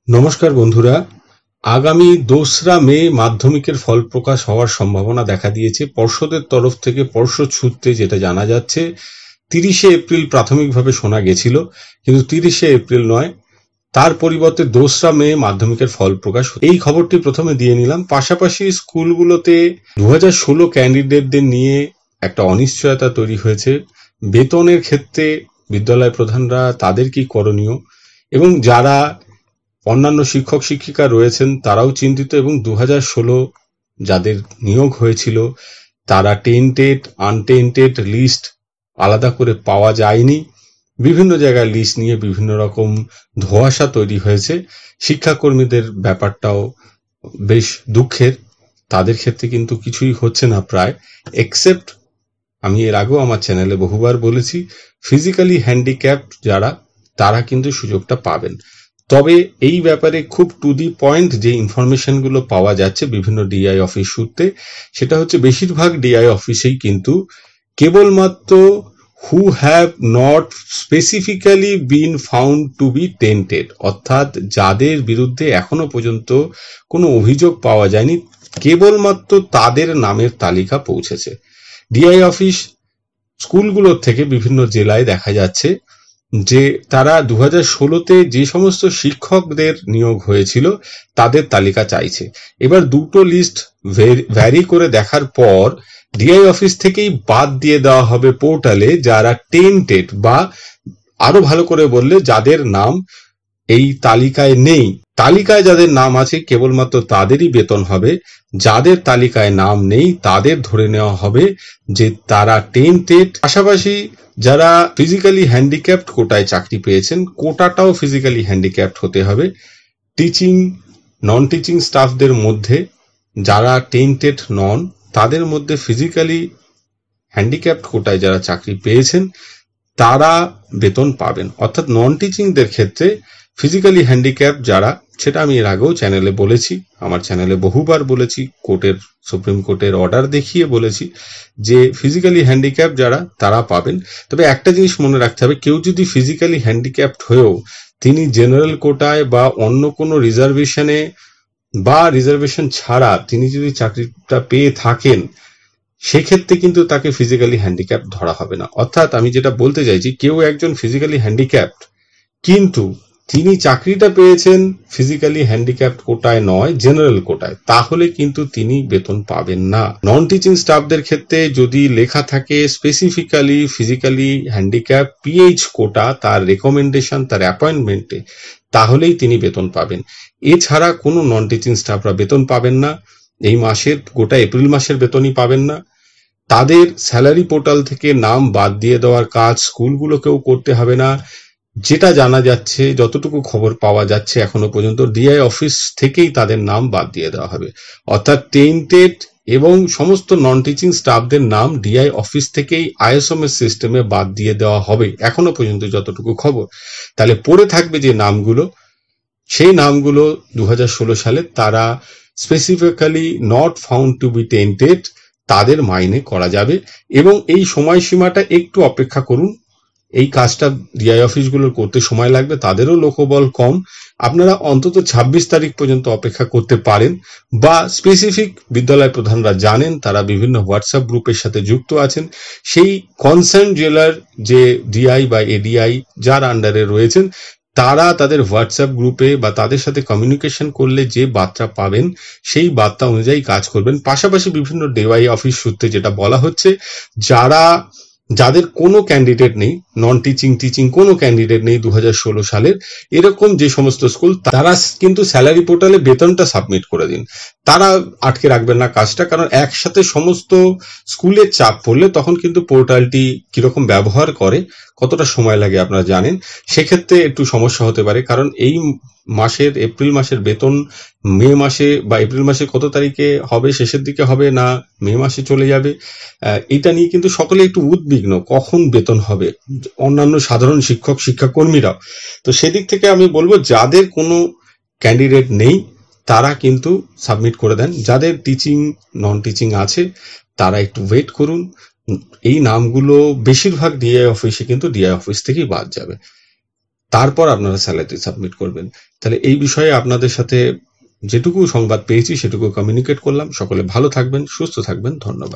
নমস্কার বন্ধুরা, আগামী ২রা মে মাধ্যমিকের ফল প্রকাশ হওয়ার সম্ভাবনা দেখা দিয়েছে। পর্ষদের তরফ থেকে পর্ষদ সূত্রে যেটা জানা যাচ্ছে, ৩০শে এপ্রিল প্রাথমিকভাবে শোনা গেছিল, কিন্তু ৩০শে এপ্রিল নয়, তার পরিবর্তে ২রা মে মাধ্যমিকের ফল প্রকাশ। এই খবরটি প্রথমে দিয়ে নিলাম। পাশাপাশি স্কুলগুলোতে ২০১৬ ক্যান্ডিডেটদের নিয়ে একটা অনিশ্চয়তা তৈরি হয়েছে। বেতনের ক্ষেত্রে বিদ্যালয় প্রধানরা তাদের কি করণীয়, এবং যারা অন্যান্য শিক্ষক শিক্ষিকা রয়েছেন তারাও চিন্তিত, এবং ২০১৬ যাদের নিয়োগ হয়েছিল তারা টেন্টেড আনটেন্টেড লিস্ট আলাদা করে পাওয়া যায়নি। বিভিন্ন জায়গায় লিস্ট নিয়ে বিভিন্ন রকম ধোঁয়াশা তৈরি হয়েছে। শিক্ষাকর্মীদের ব্যাপারটাও বেশ দুঃখের। তাদের ক্ষেত্রে কিন্তু কিছুই হচ্ছে না প্রায়, এক্সেপ্ট, আমি এর আগেও আমার চ্যানেলে বহুবার বলেছি, ফিজিক্যালি হ্যান্ডিক্যাপড যারা, তারা কিন্তু সুযোগটা পাবেন। তবে এই ব্যাপারে খুব টু দি পয়েন্ট যে ইনফরমেশনগুলো পাওয়া যাচ্ছে বিভিন্ন ডিআই অফিস সূত্রে, সেটা হচ্ছে বেশিরভাগ ডিআই অফিসেই কিন্তু কেবলমাত্র who have not specifically been found to be tainted, অর্থাৎ যাদের বিরুদ্ধে এখনো পর্যন্ত কোনো অভিযোগ পাওয়া যায়নি, কেবলমাত্র তাদের নামের তালিকা পৌঁছেছে। ডিআই অফিস স্কুলগুলোর থেকে বিভিন্ন জেলায় দেখা যাচ্ছে যে তারা ২০১৬তে যে সমস্ত শিক্ষকদের নিয়োগ হয়েছিল তাদের তালিকা চাইছে। এবার দুটো লিস্ট ভ্যারি করে দেখার পর ডিআই অফিস থেকেই বাদ দিয়ে দেওয়া হবে পোর্টালে যারা টেন্টেড, বা আরো ভালো করে বললে যাদের নাম এই তালিকায় নেই। তালিকায় যাদের নাম আছে কেবলমাত্র তাদেরই বেতন হবে, যাদের তালিকায় নাম নেই তাদের ধরে নেওয়া হবে যে তারা টেন্টেড। পাশাপাশি যারা ফিজিক্যালি হ্যান্ডিক্যাপড কোটায় চাকরি পেয়েছেন, কোটাটাও ফিজিক্যালি হ্যান্ডিক্যাপড হতে হবে। টিচিং নন টিচিং স্টাফদের মধ্যে যারা টেন্টেড নন, তাদের মধ্যে ফিজিক্যালি হ্যান্ডিক্যাপড কোটায় যারা চাকরি পেয়েছেন তারা বেতন পাবেন। অর্থাৎ নন টিচিংদের ক্ষেত্রে ফিজিক্যালি হ্যান্ডিক্যাপ যারা, সেটা আমি এর আগেও চ্যানেলে বলেছি, আমার চ্যানেলে বহুবার বলেছি, সুপ্রিম কোর্টের অর্ডার দেখিয়ে বলেছি যে ফিজিক্যালি হ্যান্ডিক্যাপ যারা তারা পাবেন। তবে একটা জিনিস মনে রাখতে হবে, কেউ যদি ফিজিক্যালি হ্যান্ডিক্যাপড হয়েও তিনি জেনারেল কোটায় বা অন্য কোনো রিজার্ভেশনে বা রিজার্ভেশন ছাড়া তিনি যদি চাকরিটা পেয়ে থাকেন, সেক্ষেত্রে কিন্তু তাকে ফিজিক্যালি হ্যান্ডিক্যাপ ধরা হবে না। অর্থাৎ আমি যেটা বলতে চাইছি, কেউ একজন ফিজিক্যালি হ্যান্ডিক্যাপড কিন্তু তিনি চাকরিটা পেয়েছেন ফিজিক্যালি হ্যান্ডিক্যাপড কোটায় নয়, জেনারেল কোটায়, তাহলে কিন্তু তিনি বেতন পাবেন না। নন টিচিং স্টাফদের ক্ষেত্রে যদি লেখা থাকে স্পেসিফিক্যালি ফিজিক্যালি হ্যান্ডিক্যাপ পিএইচ কোটা, তার রেকমেন্ডেশন, তার অ্যাপয়েন্টমেন্টে, তাহলেই তিনি বেতন পাবেন। এছাড়া কোনো নন টিচিং স্টাফরা বেতন পাবেন না। এই মাসের গোটা এপ্রিল মাসের বেতনই পাবেন না। তাদের স্যালারি পোর্টাল থেকে নাম বাদ দিয়ে দেওয়ার কাজ স্কুলগুলোকেও করতে হবে না। যেটা জানা যাচ্ছে, যতটুকু খবর পাওয়া যাচ্ছে এখনো পর্যন্ত, ডিআই অফিস থেকেই তাদের নাম বাদ দিয়ে দেওয়া হবে। অর্থাৎ টেন্টেড এবং সমস্ত নন টিচিং স্টাফদের নাম ডিআই অফিস থেকেই আইএসএমএস সিস্টেমে বাদ দিয়ে দেওয়া হবে এখনো পর্যন্ত যতটুকু খবর। তাহলে পড়ে থাকবে যে নামগুলো, সেই নামগুলো ২০১৬ সালে তারা specifically not found to be tainted, তাদের মাইনে করা যাবে। এবং এই সময়সীমাটা একটু অপেক্ষা করুন, এই কাজটা ডিআই অফিসগুলোর করতে সময় লাগবে, তাদেরও লোকবল কম। আপনারা অন্তত ২৬ তারিখ পর্যন্ত অপেক্ষা করতে পারেন, বা স্পেসিফিক বিদ্যালয় প্রধানরা জানেন, তারা বিভিন্ন হোয়াটসঅ্যাপ গ্রুপের সাথে যুক্ত আছেন, সেই কনসার্ন জেলার যে ডিআই বা এডিআই যার আন্ডারে রয়েছেন, তারা তাদের হোয়াটসঅ্যাপ গ্রুপে বা তাদের সাথে কমিউনিকেশন করলে যে বার্তা পাবেন সেই বার্তা অনুযায়ী কাজ করবেন। পাশাপাশি বিভিন্ন ডিআই অফিস সূত্রে যেটা বলা হচ্ছে, যাদের কোনো ক্যান্ডিডেট নেই, নন টিচিং কোনো ক্যান্ডিডেট নেই ২০১৬ সালের, এরকম যে সমস্ত স্কুল, তারা কিন্তু স্যালারি পোর্টালে বেতনটা সাবমিট করে দিন। তারা আটকে রাখবেন না কাজটা, কারণ একসাথে সমস্ত স্কুলের চাপ পড়লে তখন কিন্তু পোর্টালটি কিরকম ব্যবহার করে, কতটা সময় লাগে আপনারা জানেন, সেক্ষেত্রে একটু সমস্যা হতে পারে। কারণ এই মাসের, এপ্রিল মাসের বেতন মে মাসে বা এপ্রিল মাসে কত তারিখে হবে, শেষের দিকে হবে না মে মাসে চলে যাবে, এটা নিয়ে কিন্তু সকলে একটু উদ্বিগ্ন, কখন বেতন হবে, অন্যান্য সাধারণ শিক্ষক শিক্ষাকর্মীরাও। তো সেদিক থেকে আমি বলবো, যাদের কোনো ক্যান্ডিডেট নেই তারা কিন্তু সাবমিট করে দেন। যাদের টিচিং নন টিচিং আছে তারা একটু ওয়েট করুন। এই নামগুলো বেশিরভাগ ডিআই অফিসে কিন্তু ডিআই অফিস থেকেই বাদ যাবে। তারপর আপনারা স্যালারি সাবমিট করবেন। তাহলে এই বিষয়ে আপনাদের সাথে যেটুকু সংবাদ পেয়েছি সেটুকু কমিউনিকেট করলাম। সকলে ভালো থাকবেন, সুস্থ থাকবেন। ধন্যবাদ।